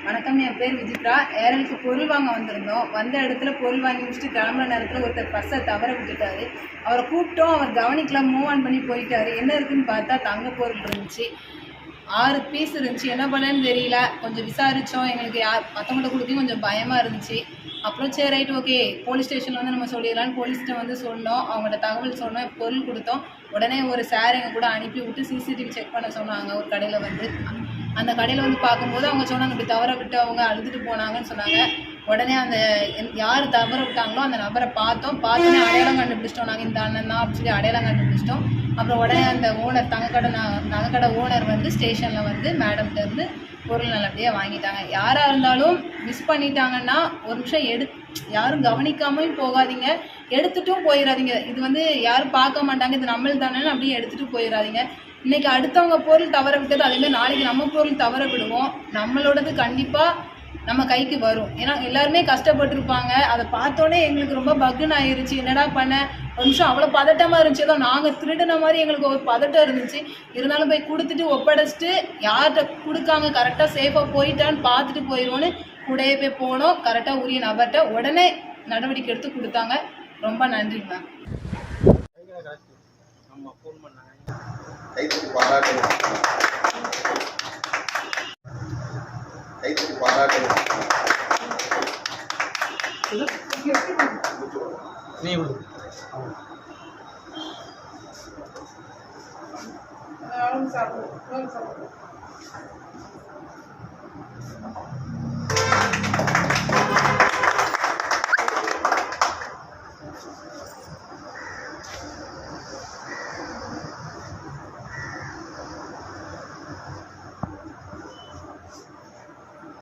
வணக்கம், என் பேர் விஜித்ரா. ஏரலுக்கு பொருள் வாங்க வந்திருந்தோம். வந்த இடத்துல பொருள் வாங்கி முடிச்சுட்டு கிளம்புற நேரத்தில் ஒருத்தர் பர்ஸை தவற விட்டுட்டாரு. அவரை கூப்பிட்டோம், அவர் கவனிக்கலாம், மூவ் ஆன் பண்ணி போயிட்டாரு. என்ன இருக்குன்னு பார்த்தா தங்க பொருள் இருந்துச்சு. 6 பீஸ் இருந்துச்சு. என்ன பண்ணேன்னு தெரியல. கொஞ்சம் விசாரித்தோம். எங்களுக்கு மற்றவங்கள்ட்ட கொடுத்தையும் கொஞ்சம் பயமாக இருந்துச்சு. அப்புறம் சரி ரைட் ஓகே, போலீஸ் ஸ்டேஷனில் வந்து நம்ம சொல்லிடலான்னு போலீஸ்கிட்ட வந்து சொன்னோம். அவங்கள்ட்ட தகவல் சொன்னோம், பொருள் கொடுத்தோம். உடனே ஒரு சார் எங்கள் கூட அனுப்பி விட்டு சிசிடிவி செக் பண்ண சொன்னாங்க. ஒரு கடையில் வந்து அந்த கடையில் வந்து பார்க்கும்போது அவங்க சொன்னாங்க, இப்படி தவற விட்டு அவங்க அழுதுட்டு போனாங்கன்னு சொன்னாங்க. உடனே அந்த யார் தவற விட்டாங்களோ அந்த நபரை பார்த்தோன்னே அடையாளம் கண்டுபிடிச்சிட்டோம். நாங்கள் இந்த அண்ணன் தான் அப்படின்னு சொல்லி அடையாளம் கண்டுபிடிச்சிட்டோம். அப்புறம் உடனே அந்த ஓனர் நகைக்கடை ஓனர் வந்து ஸ்டேஷனில் வந்து மேடம்கிட்டருந்து பொருள் நல்லபடியாக வாங்கிட்டாங்க. யாராக இருந்தாலும் மிஸ் பண்ணிட்டாங்கன்னா ஒரு நிமிஷம் யாரும் கவனிக்காமல் போகாதீங்க, எடுத்துட்டும் போயிடாதீங்க. இது வந்து யாரும் பார்க்க மாட்டாங்க, இது நம்மள் தானே அப்படியே எடுத்துகிட்டு போயிடாதீங்க. இன்றைக்கி அடுத்தவங்க பொருள் தவற விட்டது, அதேமாதிரி நாளைக்கு நம்ம பொருள் தவற விடுவோம். நம்மளோடது கண்டிப்பாக நம்ம கைக்கு வரும். ஏன்னா எல்லாருமே கஷ்டப்பட்டுருப்பாங்க. அதை பார்த்தோன்னே எங்களுக்கு ரொம்ப பக்குன்னு ஆயிடுச்சு. என்னடா பண்ண, ஒரு நிமிஷம் அவ்வளோ பதட்டமாக இருந்துச்சு. ஏதோ நாங்கள் திருடின மாதிரி எங்களுக்கு ஒரு பதட்டம் இருந்துச்சு. இருந்தாலும் போய் கொடுத்துட்டு ஒப்படைச்சிட்டு யார்கிட்ட கொடுக்காங்க கரெக்டாக சேஃபாக போயிட்டான்னு பார்த்துட்டு போயிடுவோன்னு கூடயே போய் போனோம். கரெக்டாக உரிய நபர்கிட்ட உடனே நடவடிக்கை எடுத்து கொடுத்தாங்க. ரொம்ப நன்றி மேம். சாப்பிடு